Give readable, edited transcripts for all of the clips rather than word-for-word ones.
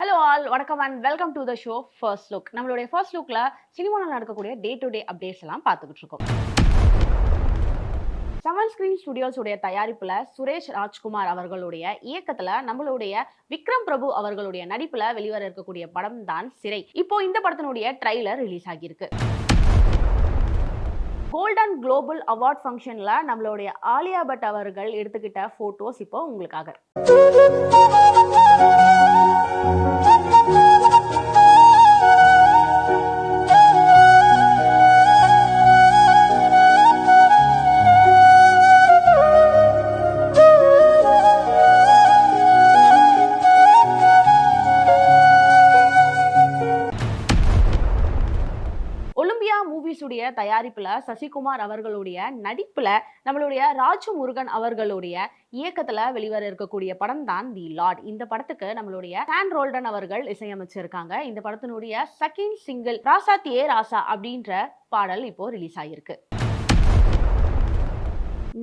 Hello all வணக்கம் and welcome to the show first look. நம்மளுடைய first லுக்ல சினிமாவில் நடக்கக்கூடிய டே டு டே அப்டேட்ஸ் எல்லாம் பார்த்துக்கிட்டு இருக்கோம். செவன் ஸ்கிரீன் ஸ்டுடியோஸ் உடைய தயாரிப்புல சுரேஷ் ராஜ்குமார் அவர்களுடைய இயக்கத்துல நம்மளுடைய விக்ரம் பிரபு அவர்களுடைய நடிப்புல வெளிவர இருக்கக்கூடிய படம் தான் சிறை. இப்போ இந்த படத்தினுடைய ட்ரைலர் ரிலீஸ் ஆகியிருக்கு. கோல்டன் குளோபல் அவார்ட் ஃபங்க்ஷன்ல நம்மளுடைய ஆலியா பட் அவர்கள் எடுத்துக்கிட்ட போட்டோஸ் இப்போ உங்களுக்காக. ஒலிம்பியா மூவிஸ் உடைய தயாரிப்புல சசிகுமார் அவர்களுடைய நடிப்புல நம்மளுடைய ராஜு முருகன் அவர்களுடைய இயக்கத்துல வெளிவர இருக்கக்கூடிய படம் தான் தி லார்ட். இந்த படத்துக்கு நம்மளுடைய சான் ரோல்டன் அவர்கள் இசையமைச்சிருக்காங்க. இந்த படத்தினுடைய செகண்ட் சிங்கிள் ராசாத்தியே ராசா அப்படின்ற பாடல் இப்போ ரிலீஸ் ஆகிருக்கு.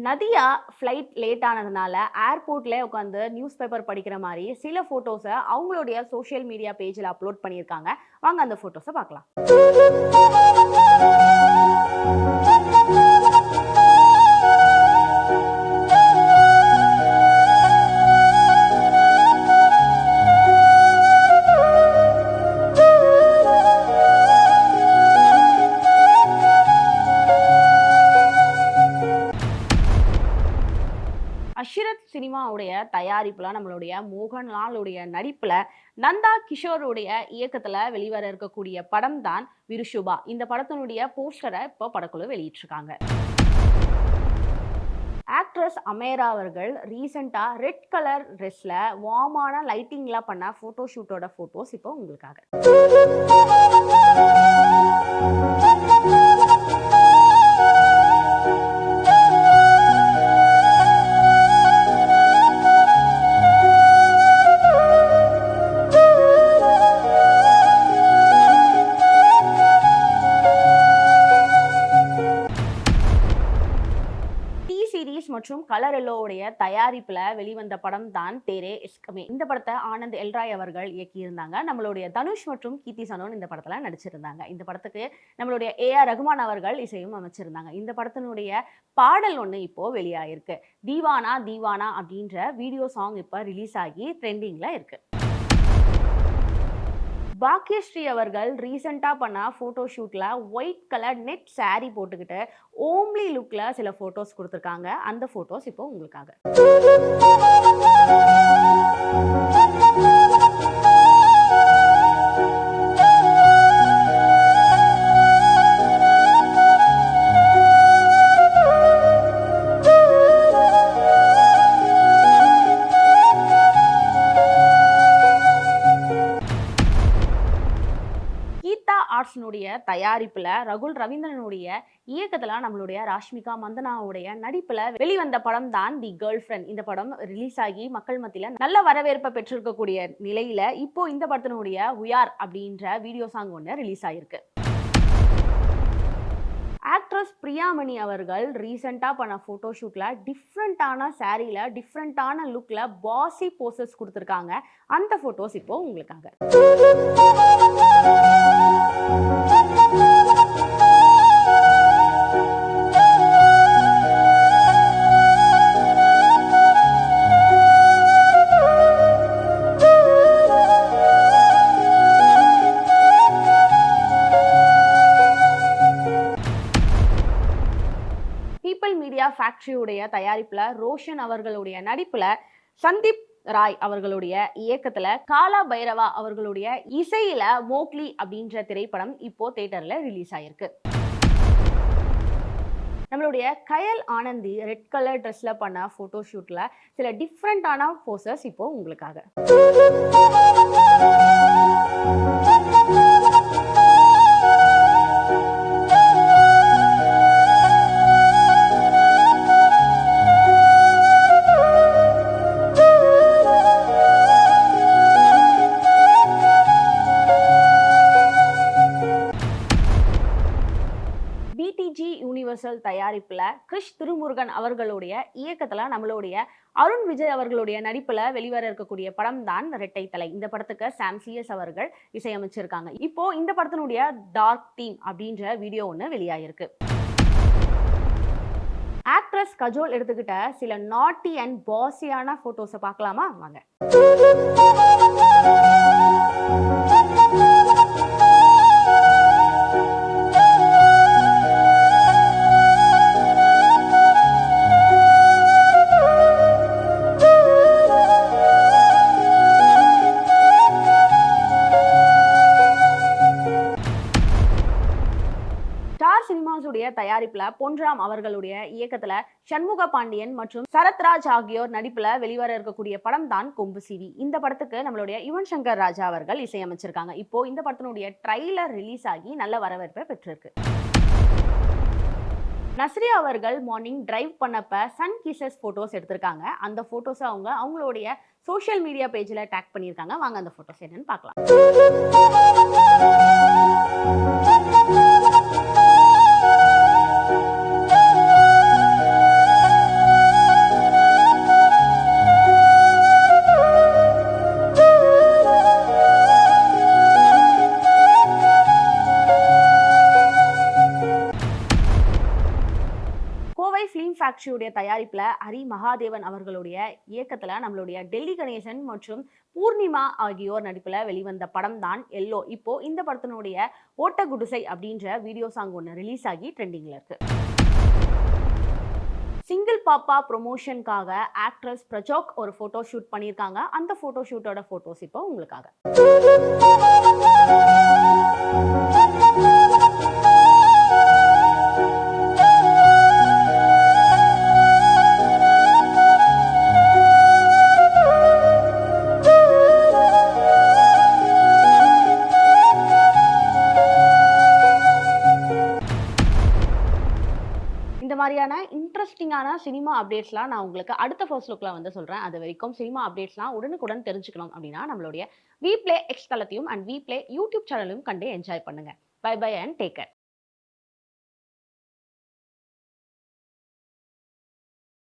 நதியா ஃப்ளைட் லேட் ஆனதுனால ஏர்போர்ட்ல உட்காந்து நியூஸ் பேப்பர் படிக்கிற மாதிரி சில போட்டோஸை அவங்களுடைய சோஷியல் மீடியா பேஜில் அப்லோட் பண்ணியிருக்காங்க. வாங்க அந்த போட்டோஸை பார்க்கலாம். அஷ்ரத் சினிமாவுடைய தயாரிப்புல நம்மளுடைய மோகன்லாலுடைய நடிப்புல நந்தா கிஷோருடைய இயக்கத்துல வெளிவர இருக்கக்கூடிய படம் தான் விருஷுபா. இந்த படத்தினுடைய போஸ்டரை இப்போ படக்குழு வெளியிட்டிருக்காங்க. ஆக்ட்ரஸ் அமேரா அவர்கள் ரீசெண்டா ரெட் கலர் ட்ரெஸ்ல வார்மான லைட்டிங்ல பண்ண போட்டோ ஷூட்டோட போட்டோஸ் இப்போ உங்களுக்காக. மற்றும் கலர் எல்லோவுடைய தயாரிப்புல வெளிவந்த படம் தான் தேரே இஸ்கமே. இந்த படத்தை ஆனந்த் எல்ராய் அவர்கள் இயக்கியிருந்தாங்க. நம்மளுடைய தனுஷ் மற்றும் கீர்த்தி சனோன் இந்த படத்துல நடிச்சிருந்தாங்க. இந்த படத்துக்கு நம்மளுடைய ஏஆர் ரகுமான் அவர்கள் இசையும் அமைச்சிருந்தாங்க. இந்த படத்தினுடைய பாடல் ஒன்று இப்போ வெளியாயிருக்கு. தீவானா தீவானா அப்படின்ற வீடியோ சாங் இப்போ ரிலீஸ் ஆகி ட்ரெண்டிங்ல இருக்கு. பாக்யஸ்ரீ அவர்கள் ரீசெண்டா பண்ண போட்டோ ஷூட்ல ஒயிட் கலர் நெட் சாரி போட்டுக்கிட்டு ஓம்லி லுக்ல சில போட்டோஸ் கொடுத்துருக்காங்க. அந்த போட்டோஸ் இப்போ உங்களுக்காக. தயாரிப்புல ரகுல் ரவீந்திரனுடைய இயக்கத்துல நம்மளுடைய ராஷ்மிகா மந்தனாவுடைய நடிப்புல வெளிவந்த படம் தான் தி கேர்ள் ஃப்ரெண்ட். இந்த படம் ரிலீஸ் ஆகி மக்கள் மத்தியில நல்ல வரவேற்பை பெற்றிருக்கக்கூடிய நிலையில இப்போ இந்த படத்தினுடைய உயார் அப்படின்ற வீடியோ சாங் ஒன்று ரிலீஸ் ஆயிருக்கு. ஆக்ட்ரஸ் பிரியாமணி அவர்கள் ரீசெண்டா பண்ண போட்டோ ஷூட்ல டிஃப்ரெண்டான சாரியில டிஃப்ரெண்டான லுக்ல பாசி போசஸ் கொடுத்துருக்காங்க. அந்த போட்டோஸ் இப்போ உங்களுக்காக. ஃபேக்டரியுடைய தயாரிப்புல ரோஷன் அவர்களுடைய நடிப்புல சந்தீப் ராய் அவர்களுடைய இயக்கத்துல காலா பைரவா அவர்களுடைய இசையில மோக்லி அப்படின்ற திரைப்படம் இப்போ தியேட்டர்ல ரிலீஸ் ஆயிருக்கு. நம்மளுடைய கயல் ஆனந்தி ரெட் கலர் ட்ரெஸ்ல பண்ண போட்டோ ஷூட்ல சில டிஃப்ரெண்டான போசஸ் இப்போ உங்களுக்காக. யூனிவர்சல் அவர்கள் தயாரிப்புல கிருஷ் திருமுருகன் அவர்களுடைய இயக்கத்துல நம்மளுடைய அருண் விஜய் அவர்களுடைய நடிப்புல வெளிவர இருக்கக்கூடிய படம் தான் ரெட்டை தலை. இந்த படத்துக்கு சாம் சிஎஸ் அவர்கள் இசையமைச்சிருக்காங்க. இப்போ இந்த படத்தினுடைய டார்க் தீம் அப்படின்ற வீடியோ ஒன்று வெளியாயிருக்கு. ஆக்ட்ரஸ் கஜோல் எடுத்துக்கிட்ட சில நாட்டி அண்ட் பாஸியான போட்டோஸை பார்க்கலாமா வாங்க. ஸ்டார் சினிமாஸுடைய தயாரிப்புல பொன்ராம் அவர்களுடைய இயக்கத்துல சண்முக பாண்டியன் மற்றும் சரத்ராஜ் ஆகியோர் நடிப்புல வெளிவர இருக்கக்கூடிய படம் தான் கொம்பு சிவி. இந்த படத்துக்கு நம்மளுடைய யுவன் சங்கர் ராஜா அவர்கள் இசையமைச்சிருக்காங்க. இப்போ இந்த படத்தினுடைய ட்ரைலர் ரிலீஸ் ஆகி நல்ல வரவேற்பை பெற்றிருக்கு. நஸ்ரியா அவர்கள் மார்னிங் டிரைவ் பண்ணப்ப சன் கிசஸ் போட்டோஸ் எடுத்திருக்காங்க. அந்த போட்டோஸ் அவங்களுடைய சோஷியல் மீடியா பேஜ்ல டேக் பண்ணியிருக்காங்க. வாங்க அந்த போட்டோஸ் என்னன்னு பார்க்கலாம். கோவை ஃபிலிம் ஃபேக்டரியுடைய தயாரிப்புல ஹரி மகாதேவன் அவர்களுடைய இயக்கத்துல நம்மளுடைய டெல்லி கணேசன் மற்றும் பூர்ணிமா ஆகியோர் நடிப்புல வெளிவந்த படம் தான் எல்லோ. இப்போ இந்த படத்தினுடைய ஓட்ட குடிசை அப்படின்ற வீடியோ சாங் ஒன்று ரிலீஸ் ஆகி ட்ரெண்டிங்ல இருக்கு. சிங்கிள் பாப்பா ப்ரொமோஷனுக்காக ஆக்ட்ரஸ் பிரஜோக் ஒரு போட்டோ ஷூட் பண்ணியிருக்காங்க. அந்த போட்டோ ஷூட்டோட போட்டோஸ் இப்போ உங்களுக்காக. இந்த மாதிரியான இன்ட்ரெஸ்டிங்கான சினிமா அப்டேட்ஸ்லாம் நான் உங்களுக்கு அடுத்த ஃபர்ஸ்ட் லுக்ல வந்து சொல்றேன். அது வரைக்கும் சினிமா அப்டேட்ஸ்லாம் உடனுக்குடன் தெரிஞ்சுக்கணும் அப்படின்னா நம்மளுடைய வி பிளே எக்ஸ் தளத்தையும் அண்ட் வி பிளே யூடியூப் சேனலையும் கண்டு என்ஜாய் பண்ணுங்க. Bye bye and take care.